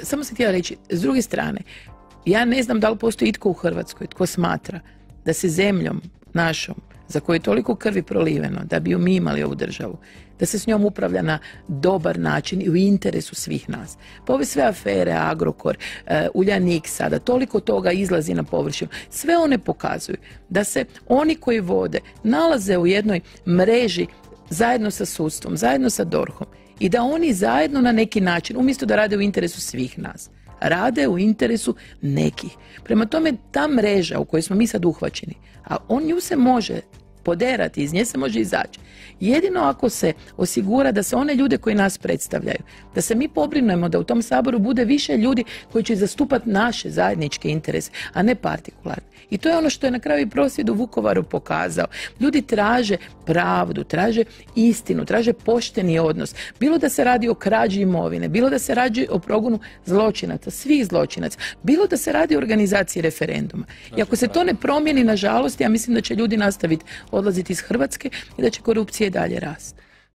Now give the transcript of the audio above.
samo sam htjela reći, s druge strane, ja ne znam da li postoji itko u Hrvatskoj tko smatra da se zemljom našom, za koju je toliko krvi proliveno, da bi ju mi imali ovu državu, da se s njom upravlja na dobar način i u interesu svih nas. Pa ove sve afere, Agrokor, Uljanik sada, toliko toga izlazi na površinu. Sve one pokazuju da se oni koji vode nalaze u jednoj mreži zajedno sa sudstvom, zajedno sa DORH-om i da oni zajedno na neki način, umjesto da rade u interesu svih nas, rade u interesu nekih. Prema tome, ta mreža u kojoj smo mi sad uhvaćeni, a nju se može poderati, iz nje se može izaći. Jedino ako se osigura da se one ljude koji nas predstavljaju, da se mi pobrinemo da u tom Saboru bude više ljudi koji će zastupati naše zajedničke interese, a ne partikularne. I to je ono što je na kraju prosvjed u Vukovaru pokazao. Ljudi traže pravdu, traže istinu, traže pošteni odnos. Bilo da se radi o krađi imovine, bilo da se radi o progonu zločinaca, svih zločinaca, bilo da se radi o organizaciji referenduma. I ako se to ne promijeni, nažalost, ja mislim da će ljudi nastaviti odlaziti iz Hrvatske i da će korupcija i dalje rasti.